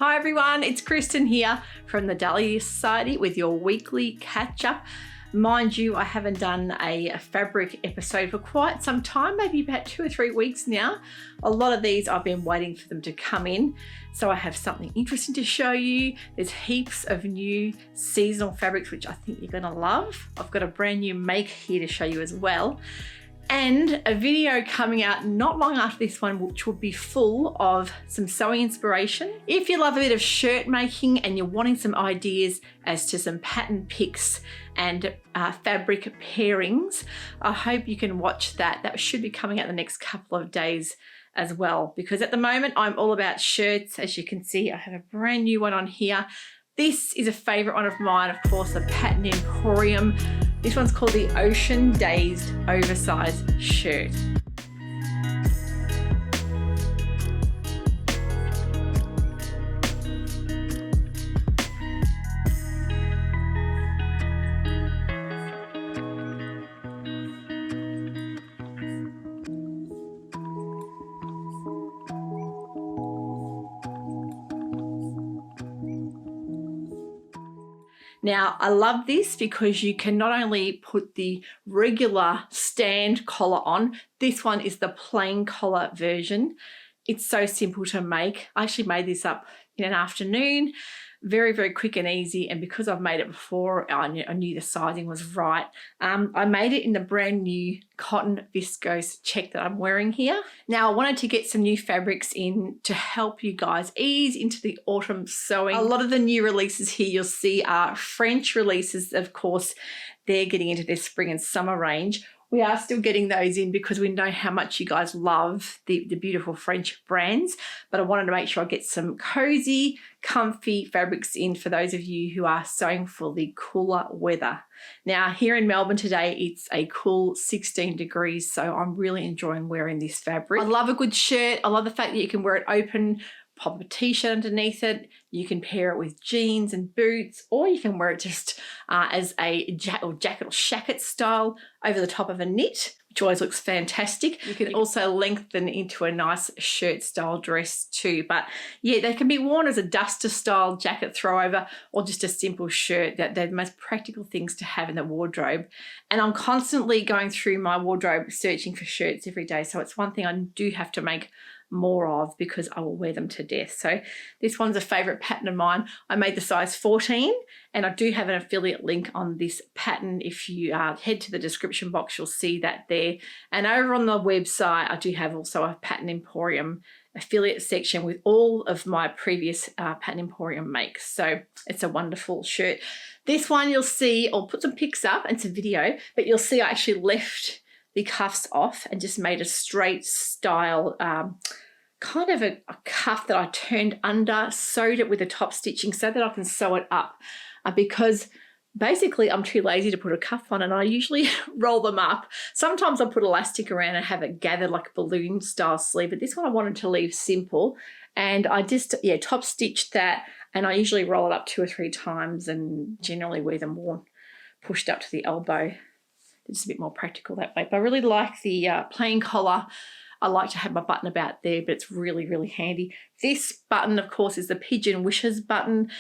Hi everyone, it's Kristen here from the Dalia Sewciety with your weekly catch-up. Mind you, I haven't done a fabric episode for quite some time, maybe about 2 or 3 weeks now. A lot of these I've been waiting for them to come in, so I have something interesting to show you. There's heaps of new seasonal fabrics which I think you're gonna love. I've got a brand new make here to show you as well. And a video coming out not long after this one, which will be full of some sewing inspiration. If you love a bit of shirt making and you're wanting some ideas as to some pattern picks and fabric pairings, I hope you can watch that. That should be coming out the next couple of days as well, because at the moment I'm all about shirts. As you can see, I have a brand new one on here. This is a favorite one of mine, of course, the Pattern Emporium. This one's called the Ocean Daze oversized shirt. Now, I love this because you can not only put the regular stand collar on, this one is the plain collar version. It's so simple to make. I actually made this up in an afternoon. Very, very quick and easy. And because I've made it before, I knew the sizing was right. I made it in the brand new cotton viscose check that I'm wearing here. Now, I wanted to get some new fabrics in to help you guys ease into the autumn sewing. A lot of the new releases here you'll see are French releases. Of course, they're getting into their spring and summer range. We are still getting those in because we know how much you guys love the beautiful French brands, but I wanted to make sure I get some cozy, comfy fabrics in for those of you who are sewing for the cooler weather. Now, here in Melbourne today, it's a cool 16 degrees, so I'm really enjoying wearing this fabric. I love a good shirt. I love the fact that you can wear it open, pop a t-shirt underneath it. You can pair it with jeans and boots, or you can wear it just as a jacket or shacket style over the top of a knit, which always looks fantastic. You can also lengthen into a nice shirt style dress too. But yeah, they can be worn as a duster style jacket throwover or just a simple shirt. They're the most practical things to have in the wardrobe. And I'm constantly going through my wardrobe searching for shirts every day. So it's one thing I do have to make more of because I will wear them to death. So this one's a favorite pattern of mine. I made the size 14 and I do have an affiliate link on this pattern. If you head to the description box, you'll see that there. And over on the website, I do have also a Pattern Emporium affiliate section with all of my previous Pattern Emporium makes. So it's a wonderful shirt. This one you'll see, I'll put some pics up and some video, but you'll see I actually left the cuffs off and just made a straight style kind of a cuff that I turned under, sewed it with the top stitching so that I can sew it up because basically I'm too lazy to put a cuff on and I usually roll them up. Sometimes I put elastic around and have it gathered like a balloon style sleeve, but this one I wanted to leave simple and I just top stitched that, and I usually roll it up 2 or 3 times and generally wear them worn pushed up to the elbow. It's a bit more practical that way. But I really like the plain collar. I like to have my button about there, but it's really, really handy. This button, of course, is the Pigeon Wishes button.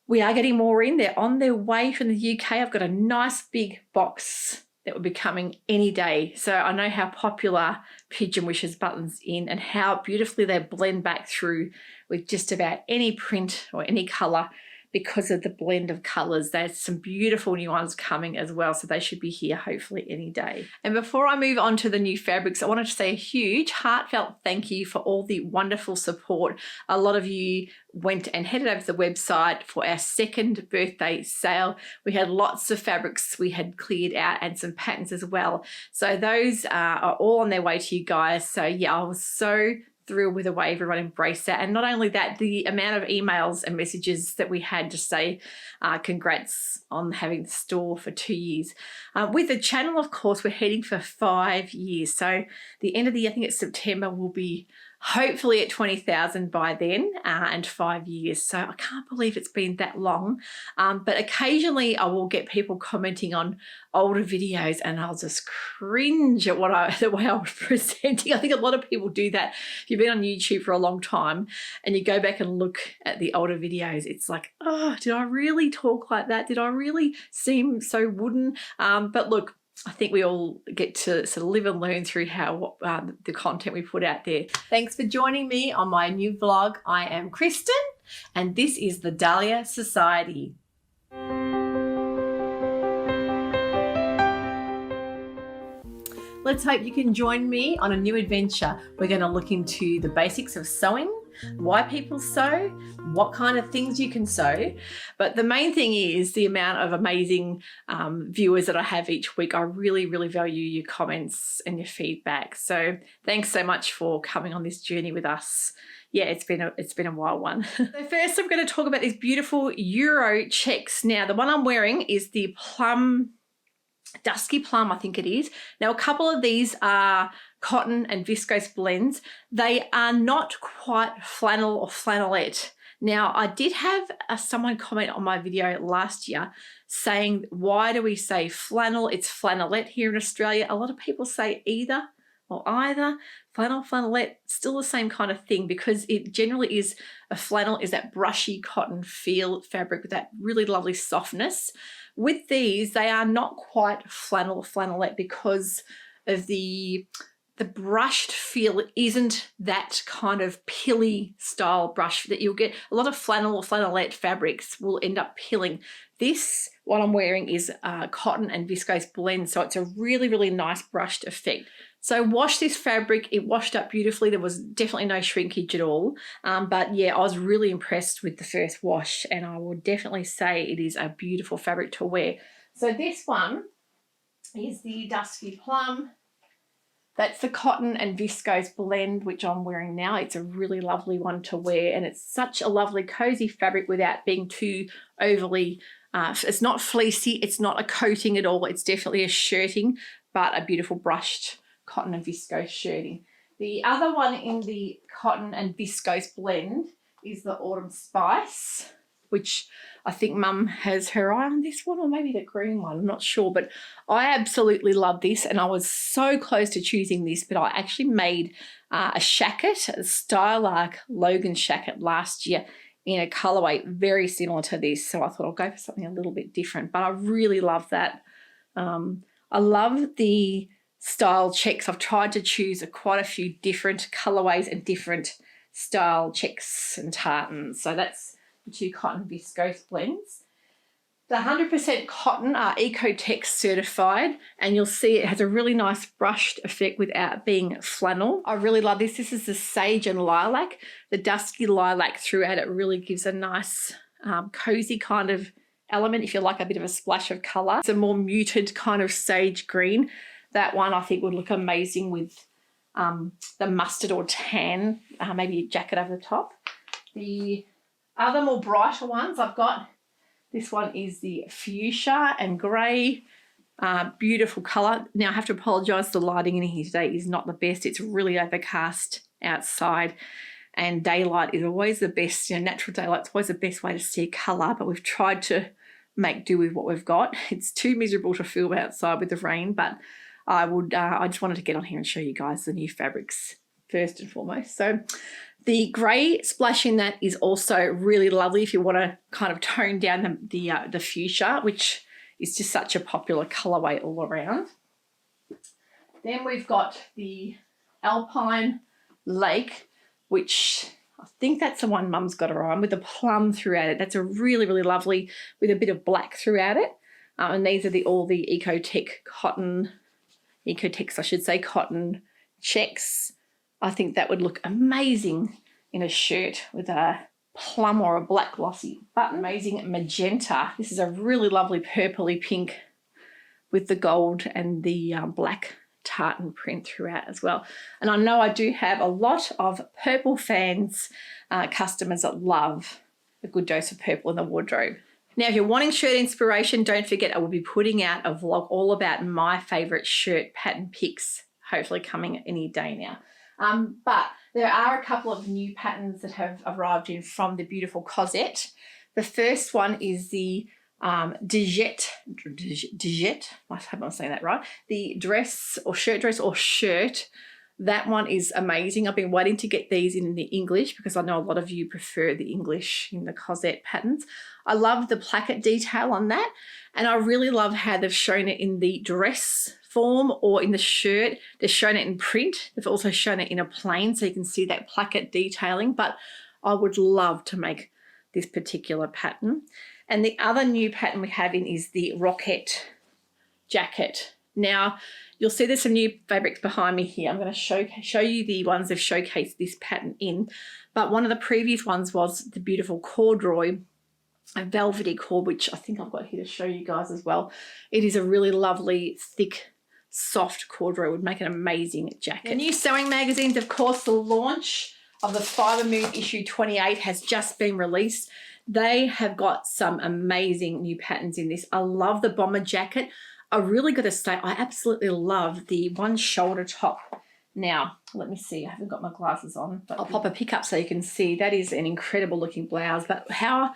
We are getting more in. They're on their way from the UK. I've got a nice big box that will be coming any day. So I know how popular Pigeon Wishes buttons in and how beautifully they blend back through with just about any print or any color. Because of the blend of colours. There's some beautiful new ones coming as well, so they should be here hopefully any day. And before I move on to the new fabrics, I wanted to say a huge heartfelt thank you for all the wonderful support. A lot of you went and headed over to the website for our 2nd birthday sale. We had lots of fabrics we had cleared out and some patterns as well. So those are all on their way to you guys. So yeah, I was so thrilled with the way everyone embraced that. And not only that, the amount of emails and messages that we had to say congrats on having the store for 2 years. With the channel, of course, we're heading for 5 years. So the end of the year, I think it's September, will be hopefully at 20,000 by then, and 5 years. So I can't believe it's been that long. But occasionally I will get people commenting on older videos and I'll just cringe at the way I was presenting. I think a lot of people do that. If you've been on YouTube for a long time and you go back and look at the older videos, it's like, oh, did I really talk like that? Did I really seem so wooden? But look, I think we all get to sort of live and learn through how the content we put out there. Thanks for joining me on my new vlog. I am Kristen and this is the Dalia Society. Let's hope you can join me on a new adventure. We're going to look into the basics of sewing, why people sew, what kind of things you can sew. But the main thing is the amount of amazing viewers that I have each week. I really, really value your comments and your feedback. So thanks so much for coming on this journey with us. Yeah, it's been a wild one. So first I'm going to talk about these beautiful Euro checks. Now the one I'm wearing is the Dusky Plum, I think it is. Now a couple of these are cotton and viscose blends. They are not quite flannel or flannelette. Now I did have someone comment on my video last year saying, why do we say flannel? It's flannelette here in Australia. A lot of people say either or either. Flannel, flannelette, still the same kind of thing, because it generally is, a flannel is that brushy cotton feel fabric with that really lovely softness. With these, they are not quite flannel, flannelette, because of the brushed feel. It isn't that kind of pilly style brush that you'll get. A lot of flannel or flannelette fabrics will end up pilling. This, what I'm wearing, is cotton and viscose blend, so it's a really, really nice brushed effect. So wash this fabric, it washed up beautifully. There was definitely no shrinkage at all. But yeah, I was really impressed with the first wash, and I would definitely say it is a beautiful fabric to wear. So this one is the Dusky Plum. That's the cotton and viscose blend, which I'm wearing now. It's a really lovely one to wear, and it's such a lovely cozy fabric without being too overly, it's not fleecy, it's not a coating at all. It's definitely a shirting, but a beautiful brushed cotton and viscose shirting. The other one in the cotton and viscose blend is the Autumn Spice, which I think Mum has her eye on this one, or maybe the green one, I'm not sure, but I absolutely love this, and I was so close to choosing this, but I actually made a shacket, a Stylark Logan shacket last year in a colourway very similar to this, so I thought I'll go for something a little bit different, but I really love that. I love the style checks. I've tried to choose quite a few different colourways and different style checks and tartans, so that's the two cotton viscose blends. The 100% cotton are Ecotex certified, and you'll see it has a really nice brushed effect without being flannel. I really love this. This is the Sage and Lilac. The dusky lilac throughout it really gives a nice cozy kind of element if you like a bit of a splash of colour. It's a more muted kind of sage green. That one I think would look amazing with the mustard or tan, maybe a jacket over the top. The other more brighter ones I've got, this one is the fuchsia and grey, beautiful colour. Now I have to apologise, the lighting in here today is not the best. It's really overcast outside, and daylight is always the best, you know, natural daylight's always the best way to see colour, but we've tried to make do with what we've got. It's too miserable to film outside with the rain, but I just wanted to get on here and show you guys the new fabrics first and foremost. So the grey splash in that is also really lovely if you want to kind of tone down the fuchsia, which is just such a popular colourway all around. Then we've got the Alpine Lake, which I think that's the one Mum's got her on, with a plum throughout it. That's a really, really lovely, with a bit of black throughout it. And these are all the Ecotex, I should say, cotton checks. I think that would look amazing in a shirt with a plum or a black glossy button. Amazing magenta. This is a really lovely purpley pink with the gold and the black tartan print throughout as well. And I know I do have a lot of purple fans, customers that love a good dose of purple in the wardrobe. Now, if you're wanting shirt inspiration, don't forget I will be putting out a vlog all about my favourite shirt pattern picks, hopefully coming any day now. But There are a couple of new patterns that have arrived in from the beautiful Cosette. The first one is the Digette, I hope I'm saying that right, the dress or shirt. That one is amazing. I've been waiting to get these in the English because I know a lot of you prefer the English in the Cosette patterns. I love the placket detail on that, and I really love how they've shown it in the dress form or in the shirt. They've shown it in print. They've also shown it in a plain, so you can see that placket detailing, but I would love to make this particular pattern. And the other new pattern we have in is the Rocket jacket. Now, you'll see there's some new fabrics behind me here. I'm going to show you the ones they've showcased this pattern in. But one of the previous ones was the beautiful corduroy, a velvety cord, which I think I've got here to show you guys as well. It is a really lovely, thick, soft corduroy. Would make an amazing jacket. The new sewing magazines, of course, the launch of the Fibre Moon issue 28 has just been released. They have got some amazing new patterns in this. I love the bomber jacket. I really got to say, I absolutely love the one shoulder top. Now, let me see. I haven't got my glasses on, but I'll pop a pic up so you can see. That is an incredible looking blouse, but how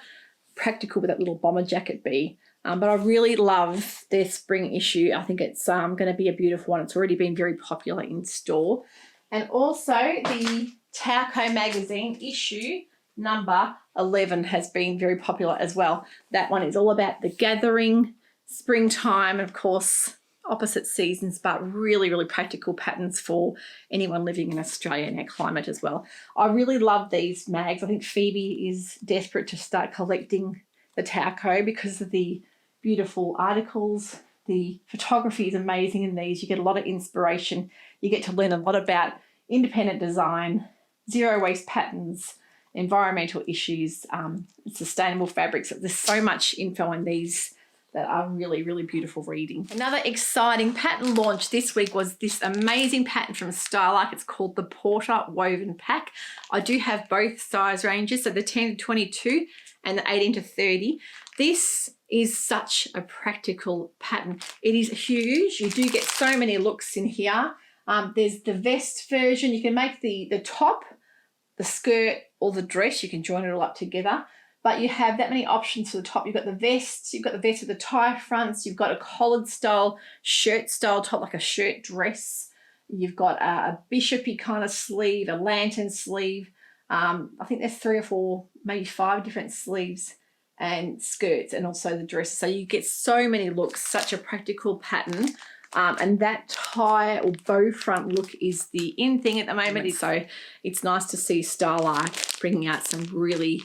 practical would that little bomber jacket be? But I really love their spring issue. I think it's going to be a beautiful one. It's already been very popular in store. And also the Tauco magazine issue number 11 has been very popular as well. That one is all about the gathering, springtime, and of course opposite seasons, but really, really practical patterns for anyone living in Australia and our climate as well. I really love these mags. I think Phoebe is desperate to start collecting the Tauco because of the beautiful articles. The photography is amazing in these. You get a lot of inspiration. You get to learn a lot about independent design, zero waste patterns, environmental issues, sustainable fabrics. There's so much info in these that are really, really beautiful reading. Another exciting pattern launch this week was this amazing pattern from Stylark. It's called the Porter Woven Pack. I do have both size ranges, so the 10 to 22 and the 18 to 30. This is such a practical pattern. It is huge. You do get so many looks in here. There's the vest version. You can make the top, the skirt, or the dress. You can join it all up together. But you have that many options for the top. You've got the vest with the tie fronts. You've got a collared style, shirt style top, like a shirt dress. You've got a bishopy kind of sleeve, a lantern sleeve. I think there's 3 or 4, maybe 5 different sleeves and skirts, and also the dress. So you get so many looks, such a practical pattern. And that tie or bow front look is the in thing at the moment. So it's nice to see Stylark bringing out some really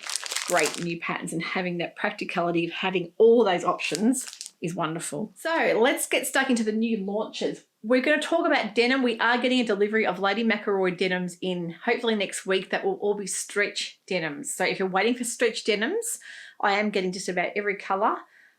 great new patterns, and having that practicality of having all those options is wonderful. So let's get stuck into the new launches. We're going to talk about denim. We are getting a delivery of Lady McElroy denims in hopefully next week. That will all be stretch denims. So if you're waiting for stretch denims, I am getting just about every colour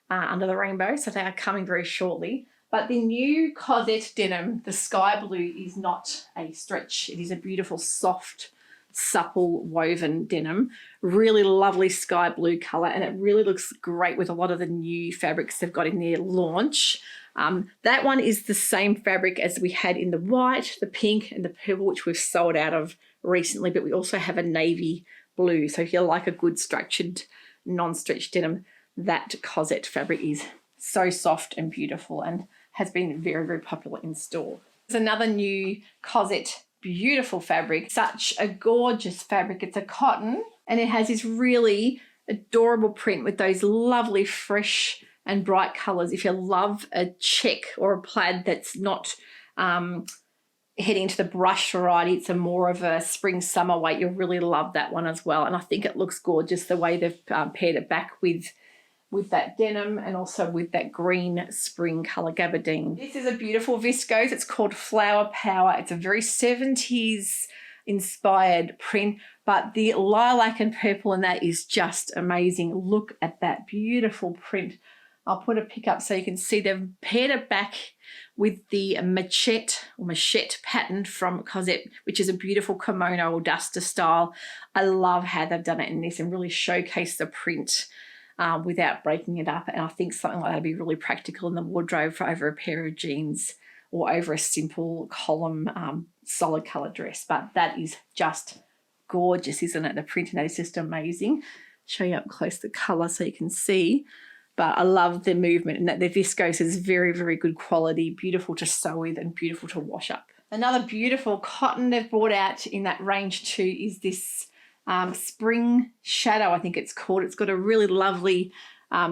under the rainbow. So they are coming very shortly. But the new Cosette denim, the sky blue, is not a stretch. It is a beautiful, soft, supple woven denim. Really lovely sky blue colour, and it really looks great with a lot of the new fabrics they've got in their launch. That one is the same fabric as we had in the white, the pink, and the purple, which we've sold out of recently, but we also have a navy blue. So if you like a good structured, non-stretch denim, that Cosette fabric is so soft and beautiful and has been very, very popular in store. There's another new Cosette beautiful fabric, such a gorgeous fabric. It's a cotton, and it has this really adorable print with those lovely fresh and bright colours. If you love a check or a plaid that's not heading into the brush variety, it's a more of a spring summer weight, you'll really love that one as well. And I think it looks gorgeous the way they've paired it back with that denim, and also with that green spring colour gabardine. This is a beautiful viscose. It's called Flower Power. It's a very 70s inspired print, but the lilac and purple in that is just amazing. Look at that beautiful print. I'll put a pic up so you can see they've paired it back with the machette pattern from Cosette, which is a beautiful kimono or duster style. I love how they've done it in this and really showcase the print without breaking it up. And I think something like that would be really practical in the wardrobe for over a pair of jeans or over a simple column solid color dress, but that is just gorgeous, isn't it? The print in that is just amazing. Show you up close the color so you can see. But I love the movement and that the viscose is very, very good quality, beautiful to sew with and beautiful to wash up. Another beautiful cotton they've brought out in that range too is this Spring Shadow, I think it's called. It's got a really lovely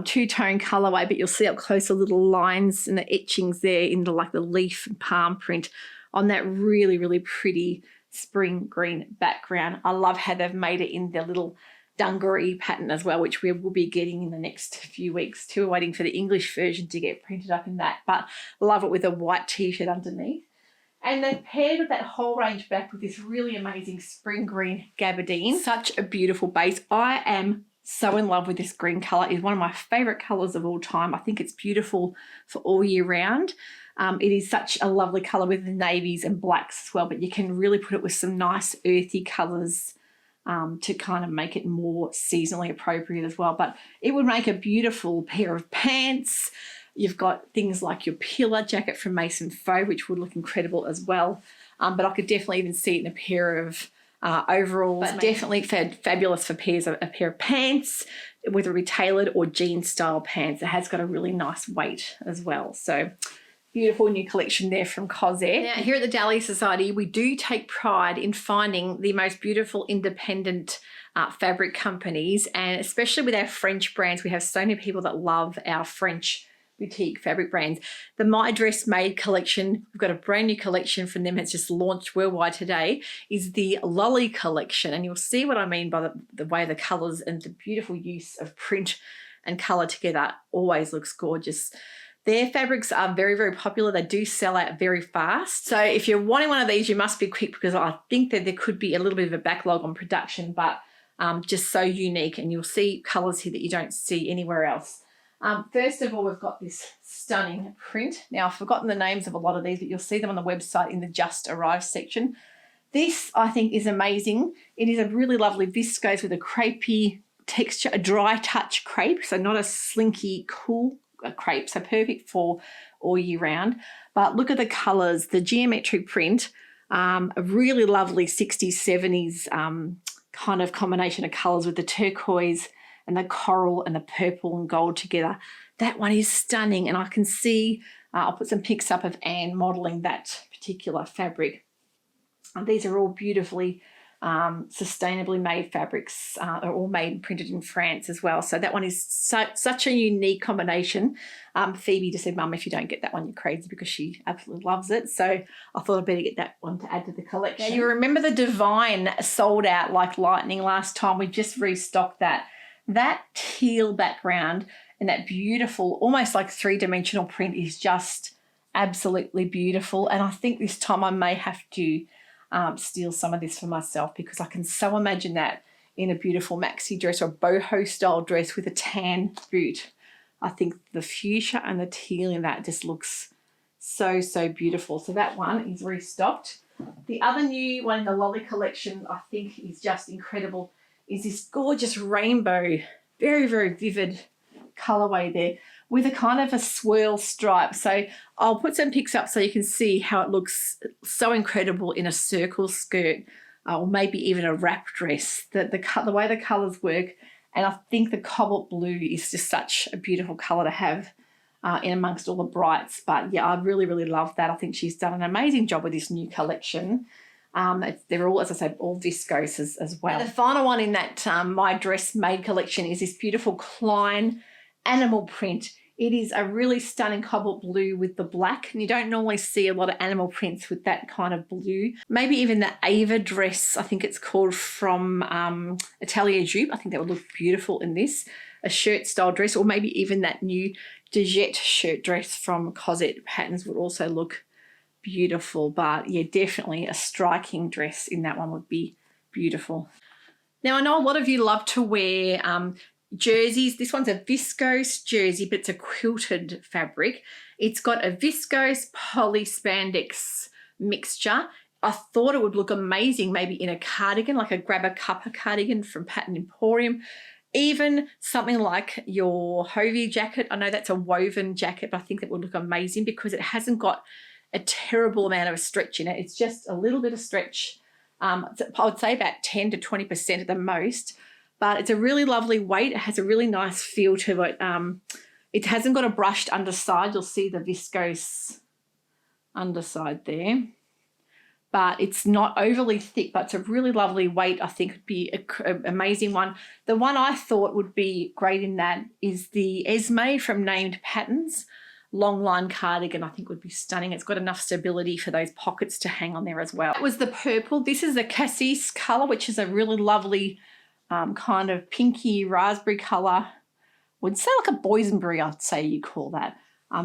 two-tone colorway, but you'll see up close the little lines and the etchings there in the like the leaf and palm print on that really, really pretty spring green background. I love how they've made it in their little dungaree pattern as well, which we will be getting in the next few weeks too. We're waiting for the English version to get printed up in that, but love it with a white t-shirt underneath. And they've paired with that whole range back with this really amazing spring green gabardine. Such a beautiful base. I am so in love with this green colour. It's one of my favourite colours of all time. I think it's beautiful for all year round. It is such a lovely colour with the navies and blacks as well, but you can really put it with some nice earthy colours to kind of make it more seasonally appropriate as well. But it would make a beautiful pair of pants. You've got things like your pillar jacket from Mason Faux, which would look incredible as well. But I could definitely even see it in a pair of overalls. But definitely fabulous for a pair of pants, whether it be tailored or jean style pants. It has got a really nice weight as well. So beautiful new collection there from Cosette. Now here at the Dalia Society, we do take pride in finding the most beautiful independent fabric companies, and especially with our French brands. We have so many people that love our French boutique fabric brands. The My Dress Made collection, we've got a brand new collection from them. It's just launched worldwide today, is the Lolly collection. And you'll see what I mean by the way the colours and the beautiful use of print and colour together always looks gorgeous. Their fabrics are very, very popular. They do sell out very fast. So if you're wanting one of these, you must be quick, because I think that there could be a little bit of a backlog on production, but just so unique. And you'll see colours here that you don't see anywhere else. First of all, we've got this stunning print. Now, I've forgotten the names of a lot of these, but you'll see them on the website in the Just Arrived section. This, I think, is amazing. It is a really lovely viscose with a crepey texture, a dry touch crepe, so not a slinky, cool crepe, so perfect for all year round. But look at the colours, the geometric print, a really lovely 60s, 70s kind of combination of colours with the turquoise and the coral and the purple and gold together. That one is stunning, and I can see, I'll put some pics up of Anne modelling that particular fabric. And these are all beautifully sustainably made fabrics, are all made and printed in France as well. So that one is such a unique combination. Phoebe just said, Mum, if you don't get that one, you're crazy, because she absolutely loves it. So I thought I'd better get that one to add to the collection. Now, you remember the Divine sold out like lightning last time. We just restocked that. That teal background and that beautiful, almost like three-dimensional print is just absolutely beautiful. And I think this time I may have to steal some of this for myself, because I can so imagine that in a beautiful maxi dress or boho style dress with a tan boot. I think the fuchsia and the teal in that just looks so, so beautiful. So that one is restocked. The other new one in the Lolly collection I think is just incredible, is this gorgeous rainbow, very, very vivid colorway there with a kind of a swirl stripe. So I'll put some pics up so you can see how it looks so incredible in a circle skirt or maybe even a wrap dress. The way the colors work, and I think the cobalt blue is just such a beautiful color to have in amongst all the brights. But yeah, I really, really love that. I think she's done an amazing job with this new collection. They're all, as I said, all viscose as well. And the final one in that My Dress Made collection is this beautiful Klein animal print. It is a really stunning cobalt blue with the black, and you don't normally see a lot of animal prints with that kind of blue. Maybe even the Ava dress, I think it's called, from Atelier Jupe. I think that would look beautiful in this, a shirt style dress, or maybe even that new De Jet shirt dress from Cosette Patterns would also look beautiful. But yeah, definitely a striking dress in that one would be beautiful. Now, I know a lot of you love to wear jerseys. This one's a viscose jersey, but it's a quilted fabric. It's got a viscose poly spandex mixture. I thought it would look amazing maybe in a cardigan, like a grabber cuppa cardigan from Pattern Emporium. Even something like your Hovey jacket. I know that's a woven jacket, but I think that would look amazing because it hasn't got a terrible amount of stretch in it. It's just a little bit of stretch. I would say about 10 to 20% at the most, but it's a really lovely weight. It has a really nice feel to it. It hasn't got a brushed underside. You'll see the viscose underside there, but it's not overly thick, but it's a really lovely weight. I think would be an amazing one. The one I thought would be great in that is the Esme from Named Patterns long line cardigan. I think would be stunning. It's got enough stability for those pockets to hang on there as well. That was the purple. This is the Cassis color, which is a really lovely kind of pinky raspberry color. Would say like a boysenberry, I'd say you call that.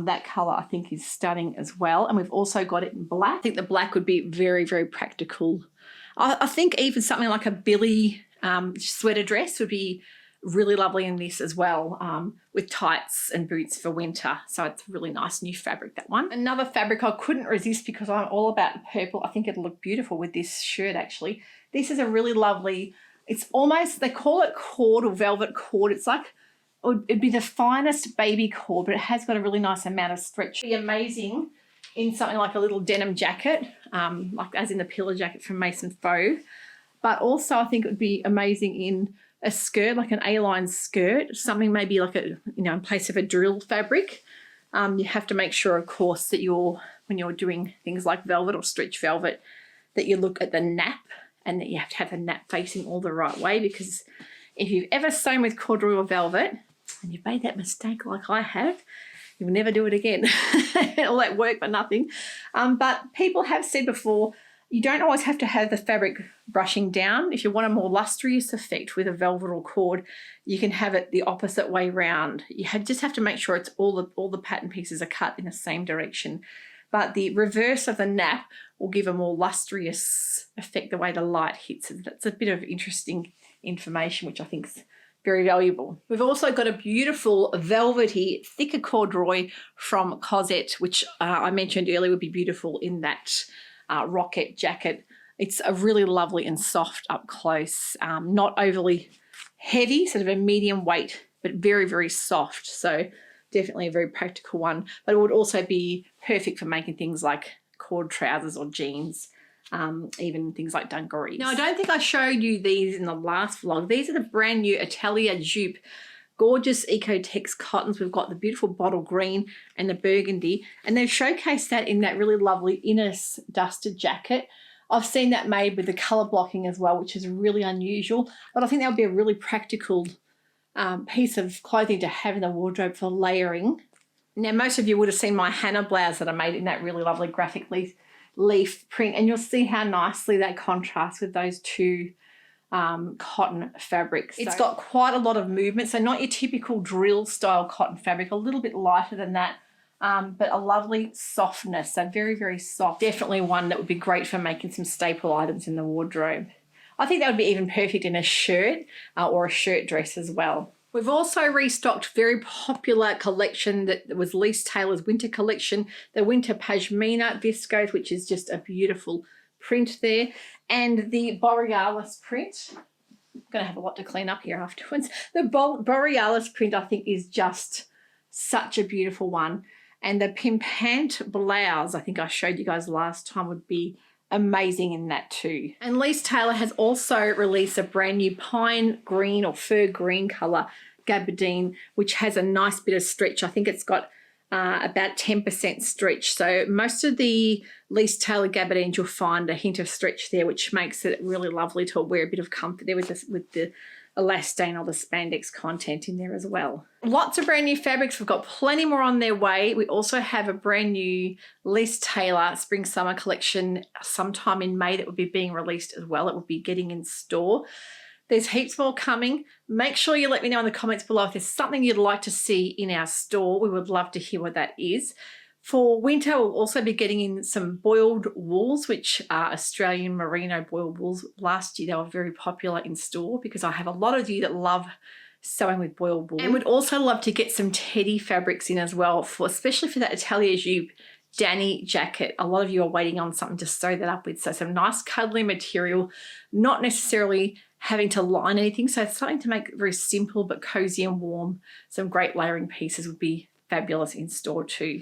That colour I think is stunning as well. And we've also got it in black. I think the black would be very, very practical. I think even something like a Billy sweater dress would be really lovely in this as well, with tights and boots for winter. So it's a really nice new fabric, that one. Another fabric I couldn't resist because I'm all about the purple. I think it'll look beautiful with this shirt actually. This is a really lovely, it's almost, they call it cord or velvet cord. It's like, it'd be the finest baby cord, but it has got a really nice amount of stretch. It'd be amazing in something like a little denim jacket, like as in the pillar jacket from Mason Faux. But also I think it would be amazing in a skirt, like an A-line skirt, something maybe like a, you know, in place of a drill fabric. You have to make sure, of course, that when you're doing things like velvet or stretch velvet, that you look at the nap and that you have to have the nap facing all the right way, because if you've ever sewn with corduroy or velvet, and you've made that mistake like I have, you'll never do it again. All that work for nothing. But people have said before, you don't always have to have the fabric brushing down. If you want a more lustrous effect with a velvet or cord, you can have it the opposite way round. You just have to make sure it's all the pattern pieces are cut in the same direction. But the reverse of the nap will give a more lustrous effect the way the light hits it. That's a bit of interesting information, which I think is very valuable. We've also got a beautiful velvety, thicker corduroy from Cosette, which I mentioned earlier would be beautiful in that rocket jacket. It's a really lovely and soft up close, not overly heavy, sort of a medium weight, but very, very soft. So definitely a very practical one, but it would also be perfect for making things like cord trousers or jeans. Even things like dungarees. Now, I don't think I showed you these in the last vlog. These are the brand new Italia Jupe gorgeous Ecotex cottons. We've got the beautiful bottle green and the burgundy, and they've showcased that in that really lovely Innis dusted jacket. I've seen that made with the colour blocking as well, which is really unusual, but I think that would be a really practical piece of clothing to have in the wardrobe for layering. Now, most of you would have seen my Hannah blouse that I made in that really lovely graphic leaf print, and you'll see how nicely that contrasts with those two cotton fabrics. It's got quite a lot of movement, so not your typical drill style cotton fabric, a little bit lighter than that, but a lovely softness, so very, very soft. Definitely one that would be great for making some staple items in the wardrobe. I think that would be even perfect in a shirt or a shirt dress as well. We've also restocked very popular collection that was Lise Taylor's winter collection, the winter pashmina viscose, which is just a beautiful print there, and the Borealis print. I'm going to have a lot to clean up here afterwards. The Borealis print I think is just such a beautiful one, and the Pimpant blouse I think I showed you guys last time would be amazing in that too. And Lise Taylor has also released a brand new pine green or fir green colour gabardine, which has a nice bit of stretch. I think it's got about 10% stretch. So most of the Lise Taylor gabardines, you'll find a hint of stretch there, which makes it really lovely to wear a bit of comfort there with the elastane or the spandex content in there as well. Lots of brand new fabrics. We've got plenty more on their way. We also have a brand new Lise Taylor spring summer collection sometime in May that will be being released as well. It will be getting in store. There's heaps more coming. Make sure you let me know in the comments below if there's something you'd like to see in our store. We would love to hear what that is. For winter, we'll also be getting in some boiled wools, which are Australian merino boiled wools. Last year, they were very popular in store because I have a lot of you that love sewing with boiled wool. And we'd also love to get some teddy fabrics in as well, especially for that Italia Jupe Danny jacket. A lot of you are waiting on something to sew that up with. So some nice cuddly material, not necessarily having to line anything. So it's something to make it very simple but cozy and warm. Some great layering pieces would be fabulous in store too.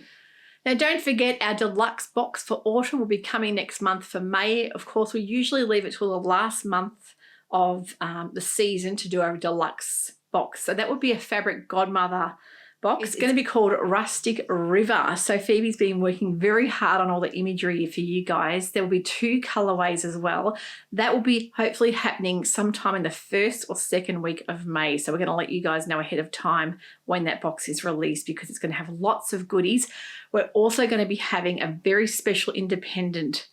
Now don't forget our deluxe box for autumn will be coming next month for May. Of course, we usually leave it till the last month of the season to do our deluxe box. So that would be a fabric godmother box. It's going to be called Rustic River. So Phoebe's been working very hard on all the imagery for you guys. There will be 2 colorways as well. That will be hopefully happening sometime in the 1st or 2nd week of May. So we're going to let you guys know ahead of time when that box is released because it's going to have lots of goodies. We're also going to be having a very special independent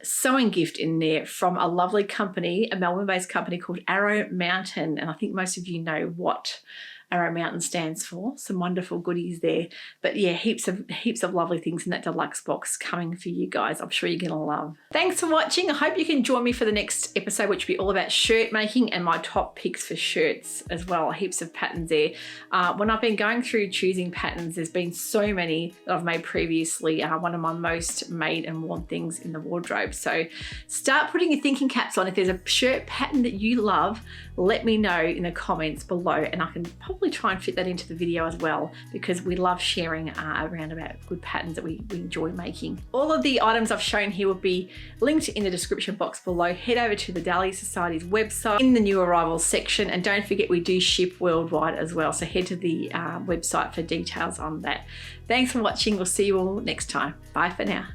sewing gift in there from a lovely company, a Melbourne-based company called Arrow Mountain. And I think most of you know what Arrow Mountain stands for. Some wonderful goodies there. But yeah, heaps of lovely things in that deluxe box coming for you guys. I'm sure you're going to love. Thanks for watching. I hope you can join me for the next episode, which will be all about shirt making and my top picks for shirts as well. Heaps of patterns there. When I've been going through choosing patterns, there's been so many that I've made previously. One of my most made and worn things in the wardrobe. So start putting your thinking caps on. If there's a shirt pattern that you love, let me know in the comments below and I can probably try and fit that into the video as well because we love sharing around about good patterns that we enjoy making. All of the items I've shown here will be linked in the description box below. Head over to the Dalia Society's website in the new arrivals section and don't forget we do ship worldwide as well. So head to the website for details on that. Thanks for watching. We'll see you all next time. Bye for now.